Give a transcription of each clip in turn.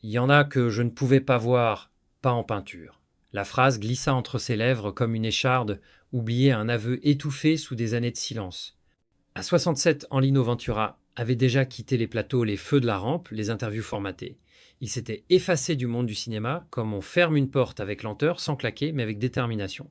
Il y en a que je ne pouvais pas voir, pas en peinture. La phrase glissa entre ses lèvres comme une écharde, oubliait un aveu étouffé sous des années de silence. À 67 ans, Lino Ventura avait déjà quitté les plateaux, les feux de la rampe, les interviews formatées. Il s'était effacé du monde du cinéma comme on ferme une porte avec lenteur, sans claquer, mais avec détermination.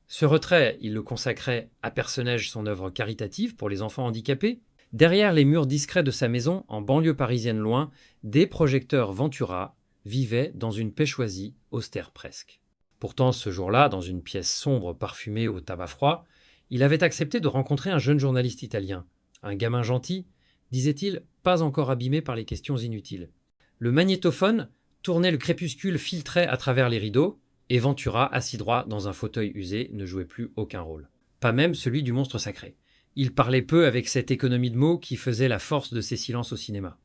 Ce retrait, il le consacrait à Personnage, son œuvre caritative pour les enfants handicapés. Derrière les murs discrets de sa maison, en banlieue parisienne loin, des projecteurs Ventura vivaient dans une paix choisie, austère presque. Pourtant, ce jour-là, dans une pièce sombre parfumée au tabac froid, il avait accepté de rencontrer un jeune journaliste italien. Un gamin gentil, disait-il, pas encore abîmé par les questions inutiles. Le magnétophone tournait, le crépuscule filtrait à travers les rideaux, et Ventura, assis droit dans un fauteuil usé, ne jouait plus aucun rôle. Pas même celui du monstre sacré. Il parlait peu avec cette économie de mots qui faisait la force de ses silences au cinéma.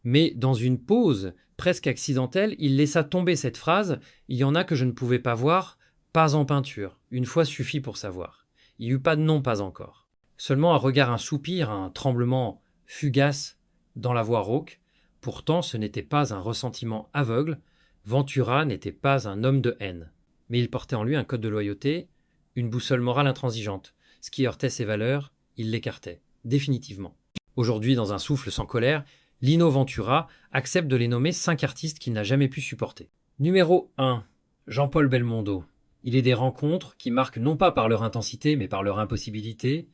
Mais dans une pause presque accidentelle, il laissa tomber cette phrase « Il y en a que je ne pouvais pas voir, pas en peinture. Une fois suffit pour savoir. » Il n'y eut pas de non, pas encore. Seulement un regard, un soupir, un tremblement fugace dans la voix rauque. Pourtant, ce n'était pas un ressentiment aveugle. Ventura n'était pas un homme de haine. Mais il portait en lui un code de loyauté, une boussole morale intransigeante. Ce qui heurtait ses valeurs, il l'écartait, définitivement. Aujourd'hui, dans un souffle sans colère, Lino Ventura accepte de les nommer 5 artistes qu'il n'a jamais pu supporter. Numéro 1. Jean-Paul Belmondo. Il est des rencontres qui marquent non pas par leur intensité, mais par leur impossibilité.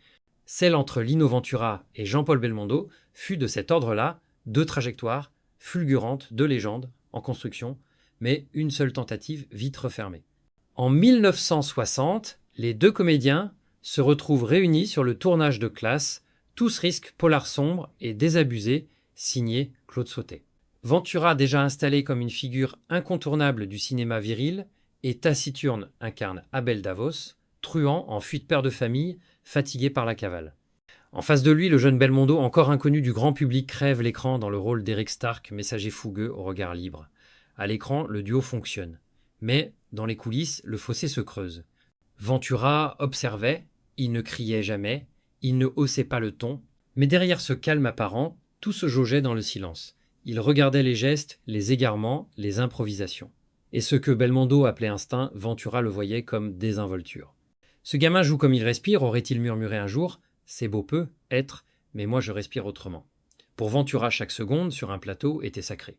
Celle entre Lino Ventura et Jean-Paul Belmondo fut de cet ordre-là, 2 trajectoires fulgurantes, 2 légendes en construction, mais une seule tentative vite refermée. En 1960, les 2 comédiens se retrouvent réunis sur le tournage de Classe, Tous risques polar sombre et désabusé, signé Claude Sautet. Ventura, déjà installé comme une figure incontournable du cinéma viril, et taciturne incarne Abel Davos, truand en fuite père de famille, fatigué par la cavale. En face de lui, le jeune Belmondo, encore inconnu du grand public, crève l'écran dans le rôle d'Eric Stark, messager fougueux au regard libre. À l'écran, le duo fonctionne. Mais, dans les coulisses, le fossé se creuse. Ventura observait, il ne criait jamais, il ne haussait pas le ton, mais derrière ce calme apparent, tout se jaugeait dans le silence. Il regardait les gestes, les égarements, les improvisations. Et ce que Belmondo appelait instinct, Ventura le voyait comme désinvolture. Ce gamin joue comme il respire, aurait-il murmuré un jour. C'est beau peu, être, mais moi je respire autrement. Pour Ventura, chaque seconde, sur un plateau, était sacrée.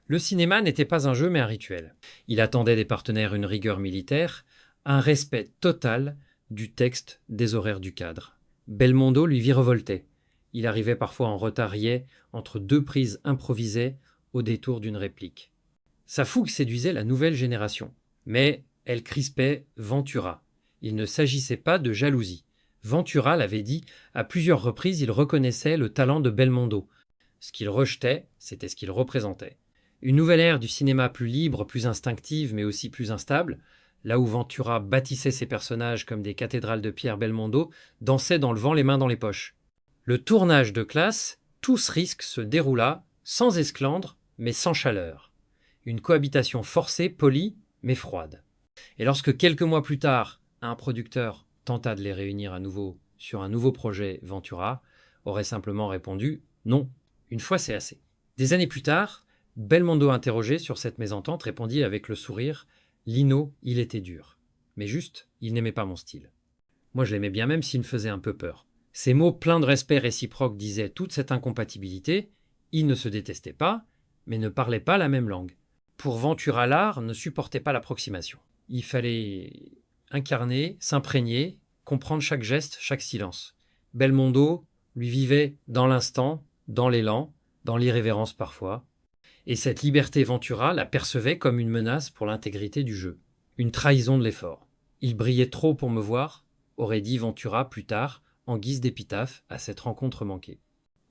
Le cinéma n'était pas un jeu, mais un rituel. Il attendait des partenaires une rigueur militaire, un respect total du texte, des horaires du cadre. Belmondo lui virevoltait. Il arrivait parfois en retard entre 2 prises improvisées au détour d'une réplique. Sa fougue séduisait la nouvelle génération, mais elle crispait Ventura. Il ne s'agissait pas de jalousie. Ventura l'avait dit, à plusieurs reprises, il reconnaissait le talent de Belmondo. Ce qu'il rejetait, c'était ce qu'il représentait. Une nouvelle ère du cinéma plus libre, plus instinctive, mais aussi plus instable, là où Ventura bâtissait ses personnages comme des cathédrales de pierre, Belmondo dansait dans le vent les mains dans les poches. Le tournage de Classe, Tous risques se déroula sans esclandre, mais sans chaleur. Une cohabitation forcée, polie, mais froide. Et lorsque quelques mois plus tard, un producteur tenta de les réunir à nouveau sur un nouveau projet, Ventura aurait simplement répondu « Non, une fois c'est assez ». Des années plus tard, Belmondo interrogé sur cette mésentente répondit avec le sourire « Lino, il était dur. Mais juste, il n'aimait pas mon style. Moi je l'aimais bien même s'il me faisait un peu peur. » Ces mots pleins de respect réciproque disaient toute cette incompatibilité. Ils ne se détestaient pas, mais ne parlaient pas la même langue. Pour Ventura, l'art ne supportait pas l'approximation. Il fallait incarner, s'imprégner, comprendre chaque geste, chaque silence. Belmondo, lui, vivait dans l'instant, dans l'élan, dans l'irrévérence parfois. Et cette liberté Ventura la percevait comme une menace pour l'intégrité du jeu. Une trahison de l'effort. Il brillait trop pour me voir, aurait dit Ventura plus tard, en guise d'épitaphe à cette rencontre manquée.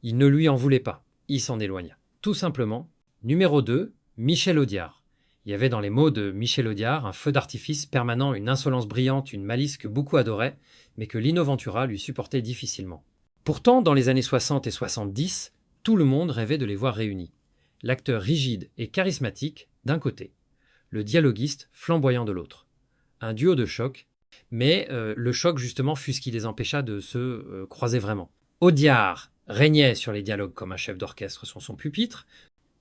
Il ne lui en voulait pas. Il s'en éloigna. Tout simplement. Numéro 2, Michel Audiard. Il y avait dans les mots de Michel Audiard un feu d'artifice permanent, une insolence brillante, une malice que beaucoup adoraient, mais que Lino Ventura lui supportait difficilement. Pourtant, dans les années 60 et 70, tout le monde rêvait de les voir réunis. L'acteur rigide et charismatique d'un côté, le dialoguiste flamboyant de l'autre. Un duo de choc, mais le choc justement fut ce qui les empêcha de se croiser vraiment. Audiard régnait sur les dialogues comme un chef d'orchestre sur son pupitre,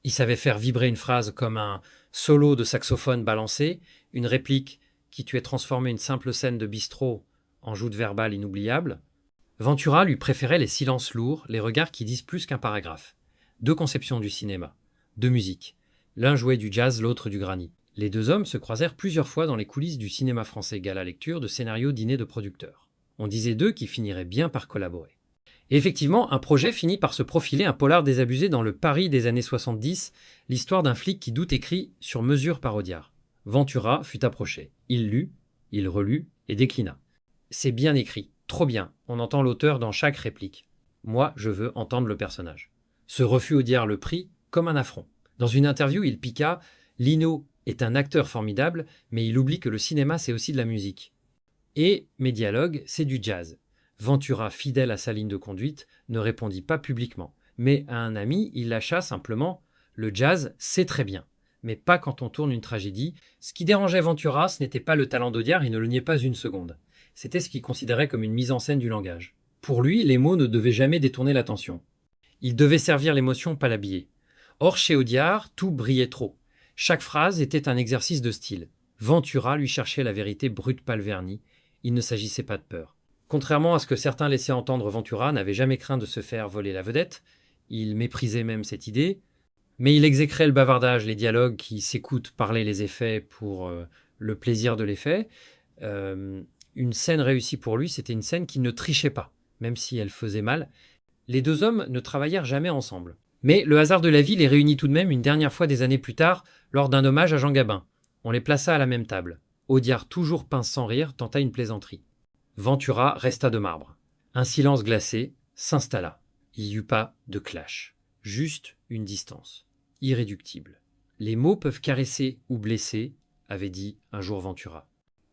Il savait faire vibrer une phrase comme un solo de saxophone balancé, une réplique qui tuait transformer une simple scène de bistrot en joute verbale inoubliable. Ventura lui préférait les silences lourds, les regards qui disent plus qu'un paragraphe. Deux conceptions du cinéma, deux musiques. L'un jouait du jazz, l'autre du granit. Les deux hommes se croisèrent plusieurs fois dans les coulisses du cinéma français gala lecture de scénarios dîner de producteurs. On disait d'eux qu'ils finiraient bien par collaborer. Et effectivement, un projet finit par se profiler, un polar désabusé dans le Paris des années 70, l'histoire d'un flic qui doute écrit sur mesure par Audiard. Ventura fut approché. Il lut, il relut et déclina. C'est bien écrit, trop bien, on entend l'auteur dans chaque réplique. Moi, je veux entendre le personnage. Ce refus Audiard le prit comme un affront. Dans une interview, il piqua « Lino est un acteur formidable, mais il oublie que le cinéma, c'est aussi de la musique. Et mes dialogues, c'est du jazz. » Ventura, fidèle à sa ligne de conduite, ne répondit pas publiquement. Mais à un ami, il lâcha simplement « Le jazz, c'est très bien, mais pas quand on tourne une tragédie. » Ce qui dérangeait Ventura, ce n'était pas le talent d'Audiard, il ne le niait pas une seconde. C'était ce qu'il considérait comme une mise en scène du langage. Pour lui, les mots ne devaient jamais détourner l'attention. Ils devaient servir l'émotion, pas l'habiller. Or, chez Audiard, tout brillait trop. Chaque phrase était un exercice de style. Ventura lui cherchait la vérité brute pâle vernie. Il ne s'agissait pas de peur. Contrairement à ce que certains laissaient entendre, Ventura n'avait jamais craint de se faire voler la vedette. Il méprisait même cette idée. Mais il exécrait le bavardage, les dialogues qui s'écoutent parler les effets pour le plaisir de l'effet. Une scène réussie pour lui, c'était une scène qui ne trichait pas, même si elle faisait mal. Les deux hommes ne travaillèrent jamais ensemble. Mais le hasard de la vie les réunit tout de même une dernière fois des années plus tard, lors d'un hommage à Jean Gabin. On les plaça à la même table. Audiard, toujours pince sans rire, tenta une plaisanterie. Ventura resta de marbre. Un silence glacé s'installa. Il n'y eut pas de clash. Juste une distance. Irréductible. Les mots peuvent caresser ou blesser, avait dit un jour Ventura.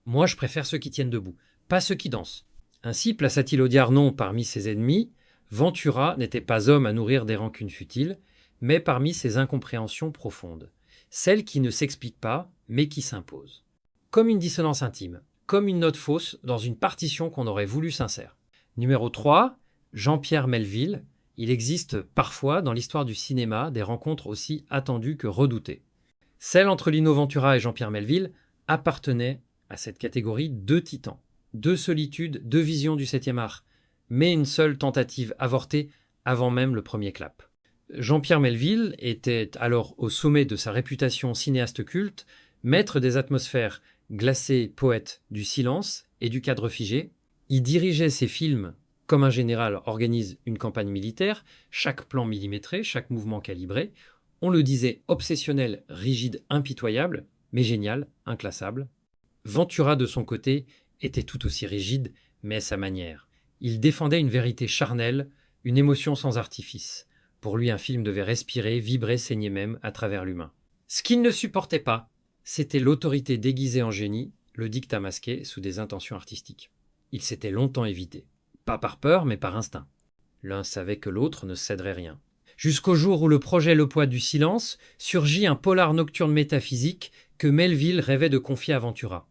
Moi, je préfère ceux qui tiennent debout, pas ceux qui dansent. Ainsi plaça-t-il Audiard non parmi ses ennemis. Ventura n'était pas homme à nourrir des rancunes futiles, mais parmi ses incompréhensions profondes. Celles qui ne s'expliquent pas, mais qui s'imposent. Comme une dissonance intime, comme une note fausse dans une partition qu'on aurait voulu sincère. Numéro 3, Jean-Pierre Melville. Il existe parfois dans l'histoire du cinéma des rencontres aussi attendues que redoutées. Celle entre Lino Ventura et Jean-Pierre Melville appartenait à cette catégorie deux titans, deux solitudes, deux visions du 7e art, mais une seule tentative avortée avant même le premier clap. Jean-Pierre Melville était alors au sommet de sa réputation cinéaste culte, maître des atmosphères glacées, poète du silence et du cadre figé. Il dirigeait ses films comme un général organise une campagne militaire, chaque plan millimétré, chaque mouvement calibré. On le disait obsessionnel, rigide, impitoyable, mais génial, inclassable. Ventura, de son côté, était tout aussi rigide, mais à sa manière. Il défendait une vérité charnelle, une émotion sans artifice. Pour lui, un film devait respirer, vibrer, saigner même à travers l'humain. Ce qu'il ne supportait pas, c'était l'autorité déguisée en génie, le dictat masqué sous des intentions artistiques. Il s'était longtemps évité. Pas par peur, mais par instinct. L'un savait que l'autre ne céderait rien. Jusqu'au jour où le projet Le Poids du Silence surgit un polar nocturne métaphysique que Melville rêvait de confier à Ventura.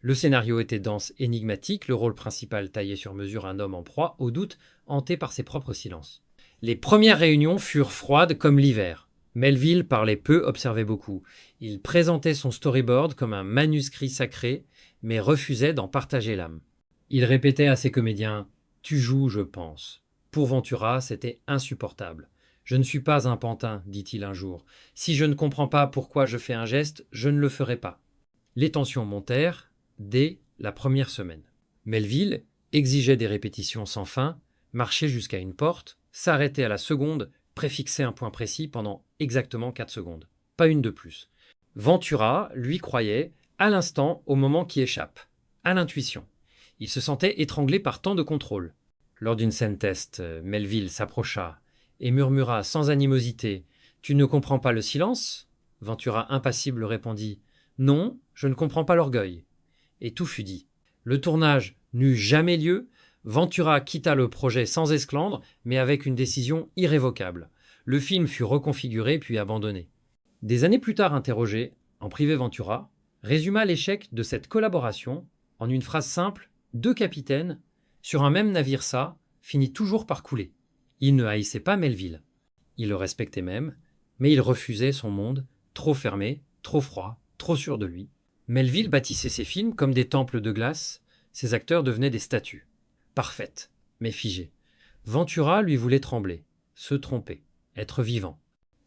Le scénario était dense, énigmatique, le rôle principal taillé sur mesure, un homme en proie au doute, hanté par ses propres silences. Les premières réunions furent froides comme l'hiver. Melville parlait peu, observait beaucoup. Il présentait son storyboard comme un manuscrit sacré, mais refusait d'en partager l'âme. Il répétait à ses comédiens « Tu joues, je pense ». Pour Ventura, c'était insupportable. « Je ne suis pas un pantin, dit-il un jour. Si je ne comprends pas pourquoi je fais un geste, je ne le ferai pas. » Les tensions montèrent dès la première semaine. Melville exigeait des répétitions sans fin, marchait jusqu'à une porte, s'arrêtait à la seconde, préfixait un point précis pendant exactement 4 secondes. Pas une de plus. Ventura, lui, croyait à l'instant, au moment qui échappe, à l'intuition. Il se sentait étranglé par tant de contrôle. Lors d'une scène test, Melville s'approcha et murmura sans animosité « Tu ne comprends pas le silence ?» Ventura, impassible, répondit « Non, je ne comprends pas l'orgueil. » Et tout fut dit. Le tournage n'eut jamais lieu. Ventura quitta le projet sans esclandre, mais avec une décision irrévocable. Le film fut reconfiguré puis abandonné. Des années plus tard interrogé, en privé Ventura, résuma l'échec de cette collaboration en une phrase simple: 2 capitaines, sur un même navire finit toujours par couler. Il ne haïssait pas Melville. Il le respectait même, Mais il refusait son monde, trop fermé, trop froid, trop sûr de lui. Melville bâtissait ses films comme des temples de glace, ses acteurs devenaient des statues. Parfaites, mais figées. Ventura lui voulait trembler, se tromper, être vivant.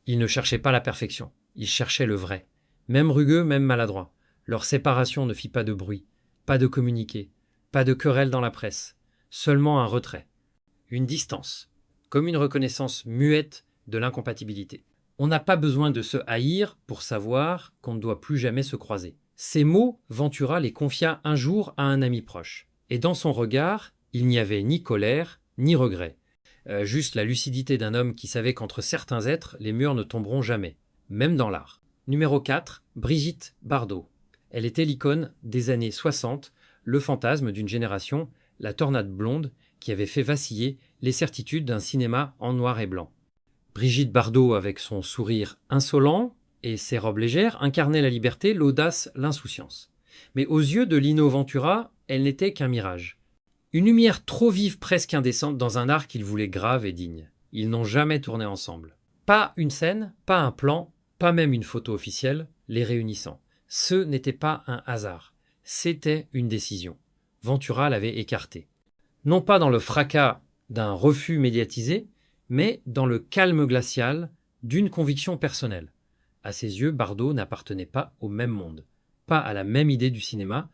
Il ne cherchait pas la perfection, il cherchait le vrai. Même rugueux, même maladroit. Leur séparation ne fit pas de bruit, pas de communiqué, pas de querelle dans la presse, seulement un retrait. Une distance, comme une reconnaissance muette de l'incompatibilité. On n'a pas besoin de se haïr pour savoir qu'on ne doit plus jamais se croiser. Ces mots, Ventura les confia un jour à un ami proche. Et dans son regard, il n'y avait ni colère, ni regret. Juste la lucidité d'un homme qui savait qu'entre certains êtres, les murs ne tomberont jamais, même dans l'art. Numéro 4, Brigitte Bardot. Elle était l'icône des années 60, le fantasme d'une génération, la tornade blonde qui avait fait vaciller les certitudes d'un cinéma en noir et blanc. Brigitte Bardot, avec son sourire insolent et ses robes légères, incarnait la liberté, l'audace, l'insouciance. Mais aux yeux de Lino Ventura, elle n'était qu'un mirage. Une lumière trop vive, presque indécente, dans un art qu'il voulait grave et digne. Ils n'ont jamais tourné ensemble. Pas une scène, pas un plan, pas même une photo officielle, les réunissant. Ce n'était pas un hasard. C'était une décision. Ventura l'avait écarté. Non pas dans le fracas d'un refus médiatisé, mais dans le calme glacial d'une conviction personnelle. À ses yeux, Bardot n'appartenait pas au même monde, pas à la même idée du cinéma.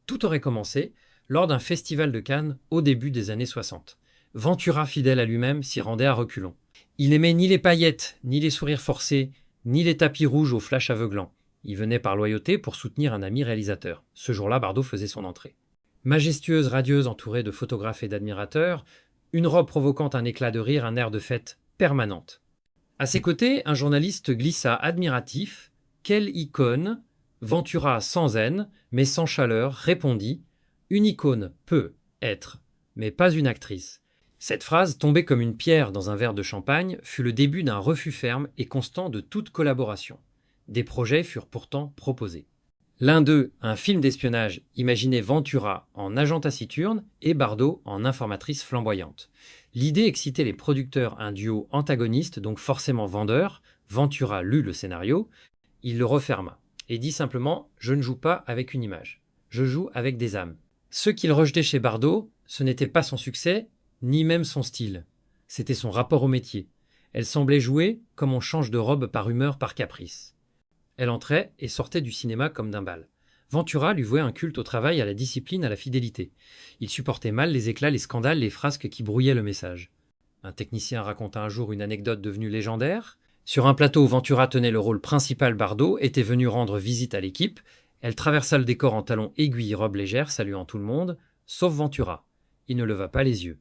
Tout aurait commencé lors d'un festival de Cannes au début des années 60. Ventura, fidèle à lui-même, s'y rendait à reculons. Il n'aimait ni les paillettes, ni les sourires forcés, ni les tapis rouges aux flashs aveuglants. Il venait par loyauté pour soutenir un ami réalisateur. Ce jour-là, Bardot faisait son entrée. Majestueuse, radieuse, entourée de photographes et d'admirateurs, une robe provoquant un éclat de rire, un air de fête permanente. À ses côtés, un journaliste glissa admiratif. « Quelle icône !» Ventura, sans haine, mais sans chaleur, répondit « Une icône peut être, mais pas une actrice. » Cette phrase, tombée comme une pierre dans un verre de champagne, fut le début d'un refus ferme et constant de toute collaboration. Des projets furent pourtant proposés. L'un d'eux, un film d'espionnage, imaginait Ventura en agent taciturne et Bardot en informatrice flamboyante. L'idée excitait les producteurs, un duo antagoniste, donc forcément vendeur. Ventura lut le scénario, il le referma et dit simplement « Je ne joue pas avec une image, je joue avec des âmes ». Ce qu'il rejetait chez Bardot, ce n'était pas son succès, ni même son style. C'était son rapport au métier. Elle semblait jouer comme on change de robe par humeur, par caprice. Elle entrait et sortait du cinéma comme d'un bal. Ventura lui vouait un culte au travail, à la discipline, à la fidélité. Il supportait mal les éclats, les scandales, les frasques qui brouillaient le message. Un technicien raconta un jour une anecdote devenue légendaire. Sur un plateau où Ventura tenait le rôle principal, Bardot était venue rendre visite à l'équipe. Elle traversa le décor en talons aiguilles, robe légère, saluant tout le monde, sauf Ventura. Il ne leva pas les yeux.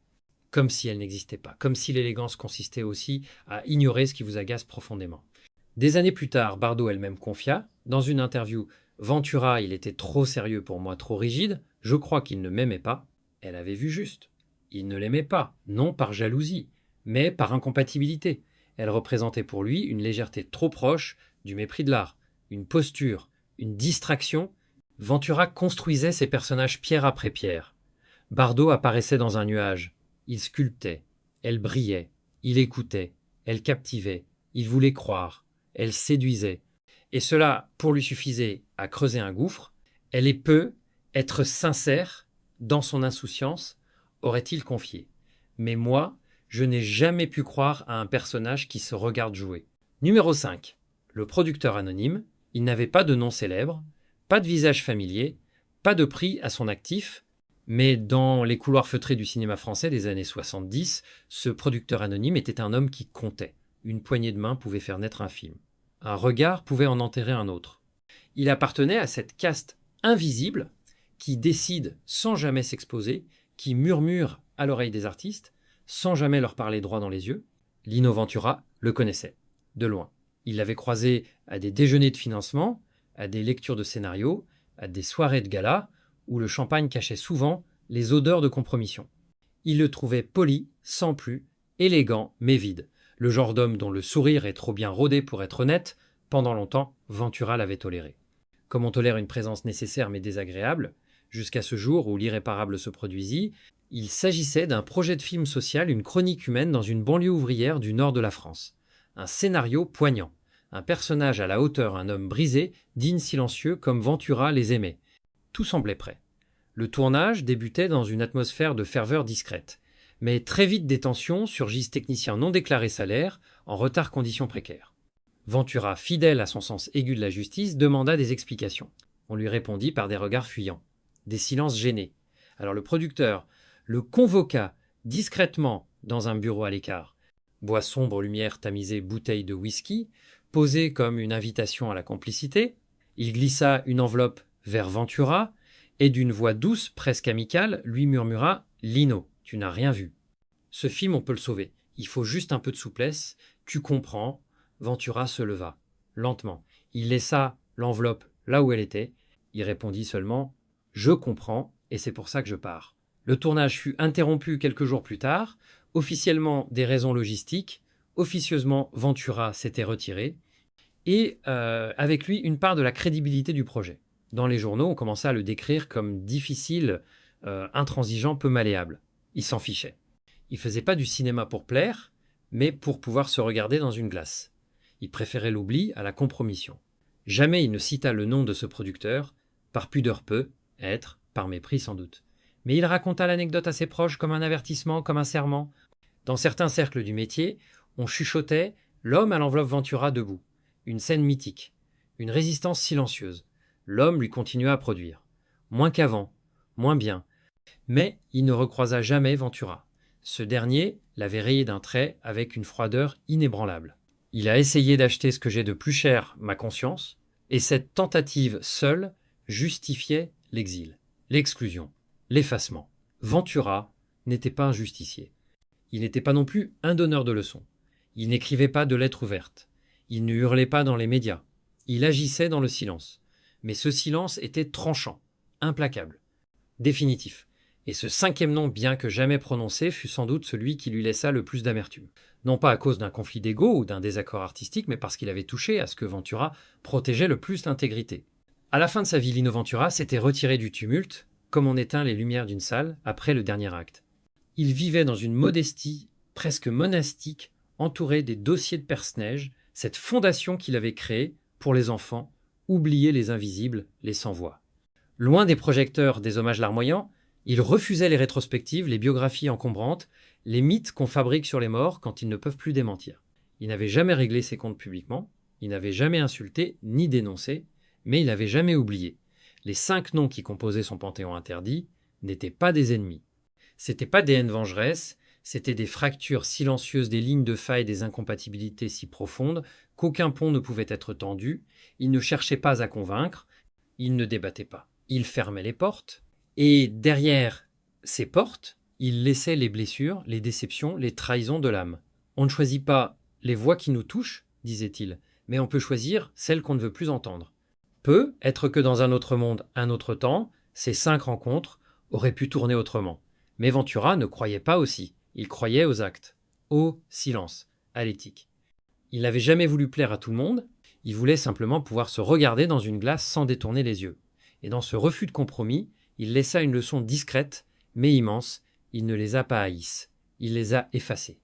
Comme si elle n'existait pas, comme si l'élégance consistait aussi à ignorer ce qui vous agace profondément. Des années plus tard, Bardot elle-même confia, dans une interview, « Ventura, il était trop sérieux pour moi, trop rigide, je crois qu'il ne m'aimait pas. » Elle avait vu juste. Il ne l'aimait pas, non par jalousie, mais par incompatibilité. Elle représentait pour lui une légèreté trop proche du mépris de l'art, une posture, une distraction. Ventura construisait ses personnages pierre après pierre. Bardot apparaissait dans un nuage. Il sculptait, elle brillait, il écoutait, elle captivait, il voulait croire, elle séduisait. Et cela, pour lui suffisait à creuser un gouffre. Elle est peu, être sincère dans son insouciance, aurait-il confié. Mais moi, je n'ai jamais pu croire à un personnage qui se regarde jouer. Numéro 5. Le producteur anonyme. Il n'avait pas de nom célèbre, pas de visage familier, pas de prix à son actif, mais dans les couloirs feutrés du cinéma français des années 70, ce producteur anonyme était un homme qui comptait. Une poignée de main pouvait faire naître un film. Un regard pouvait en enterrer un autre. Il appartenait à cette caste invisible qui décide sans jamais s'exposer, qui murmure à l'oreille des artistes, sans jamais leur parler droit dans les yeux. Lino Ventura le connaissait, de loin. Il l'avait croisé à des déjeuners de financement, à des lectures de scénarios, à des soirées de gala, où le champagne cachait souvent les odeurs de compromission. Il le trouvait poli, sans plus, élégant, mais vide. Le genre d'homme dont le sourire est trop bien rodé pour être honnête, pendant longtemps, Ventura l'avait toléré. Comme on tolère une présence nécessaire mais désagréable, jusqu'à ce jour où l'irréparable se produisit, il s'agissait d'un projet de film social, une chronique humaine dans une banlieue ouvrière du nord de la France. Un scénario poignant. un personnage à la hauteur, un homme brisé, digne silencieux comme Ventura les aimait. Tout semblait prêt. Le tournage débutait dans une atmosphère de ferveur discrète. Mais très vite des tensions surgissent techniciens non déclarés salaires, en retard conditions précaires. Ventura, fidèle à son sens aigu de la justice, demanda des explications. On lui répondit par des regards fuyants, des silences gênés. Alors le producteur le convoqua discrètement dans un bureau à l'écart. Bois sombre, lumière tamisée, bouteille de whisky, posée comme une invitation à la complicité. Il glissa une enveloppe vers Ventura et d'une voix douce, presque amicale, lui murmura « Lino, tu n'as rien vu. Ce film, on peut le sauver. Il faut juste un peu de souplesse. Tu comprends. » Ventura se leva, lentement. Il laissa l'enveloppe là où elle était. Il répondit seulement « Je comprends et c'est pour ça que je pars. » Le tournage fut interrompu quelques jours plus tard. Officiellement, des raisons logistiques. Officieusement, Ventura s'était retiré. Et avec lui, une part de la crédibilité du projet. Dans les journaux, on commença à le décrire comme difficile, intransigeant, peu malléable. Il s'en fichait. Il faisait pas du cinéma pour plaire, mais pour pouvoir se regarder dans une glace. Il préférait l'oubli à la compromission. Jamais il ne cita le nom de ce producteur, par pudeur peu, être, par mépris sans doute. Mais il raconta l'anecdote à ses proches comme un avertissement, comme un serment. Dans certains cercles du métier, on chuchotait l'homme à l'enveloppe Ventura debout. Une scène mythique. Une résistance silencieuse. L'homme lui continua à produire. Moins qu'avant, moins bien. Mais il ne recroisa jamais Ventura. Ce dernier l'avait rayé d'un trait avec une froideur inébranlable. Il a essayé d'acheter ce que j'ai de plus cher, ma conscience, et cette tentative seule justifiait l'exil, l'exclusion, l'effacement. Ventura n'était pas un justicier. Il n'était pas non plus un donneur de leçons. Il n'écrivait pas de lettres ouvertes. Il ne hurlait pas dans les médias. Il agissait dans le silence. Mais ce silence était tranchant, implacable, définitif. Et ce cinquième nom, bien que jamais prononcé, fut sans doute celui qui lui laissa le plus d'amertume. Non pas à cause d'un conflit d'ego ou d'un désaccord artistique, mais parce qu'il avait touché à ce que Ventura protégeait le plus l'intégrité. À la fin de sa vie, Lino Ventura s'était retiré du tumulte, comme on éteint les lumières d'une salle après le dernier acte. Il vivait dans une modestie presque monastique, entouré des dossiers de Perce-Neige, cette fondation qu'il avait créée pour les enfants, oublier les invisibles, les sans-voix. Loin des projecteurs des hommages larmoyants, il refusait les rétrospectives, les biographies encombrantes, les mythes qu'on fabrique sur les morts quand ils ne peuvent plus démentir. Il n'avait jamais réglé ses comptes publiquement, il n'avait jamais insulté ni dénoncé, mais il n'avait jamais oublié. Les 5 noms qui composaient son panthéon interdit n'étaient pas des ennemis. C'étaient pas des haines vengeresses, c'étaient des fractures silencieuses, des lignes de faille, des incompatibilités si profondes qu'aucun pont ne pouvait être tendu. Il ne cherchait pas à convaincre, il ne débattait pas. Il fermait les portes, et derrière ces portes, il laissait les blessures, les déceptions, les trahisons de l'âme. On ne choisit pas les voix qui nous touchent, disait-il, mais on peut choisir celles qu'on ne veut plus entendre. Peut être que dans un autre monde, un autre temps, ces 5 rencontres auraient pu tourner autrement. Mais Ventura ne croyait pas aussi. Il croyait aux actes, au silence, à l'éthique. Il n'avait jamais voulu plaire à tout le monde, il voulait simplement pouvoir se regarder dans une glace sans détourner les yeux. Et dans ce refus de compromis, il laissa une leçon discrète, mais immense. Il ne les a pas haïs, il les a effacés.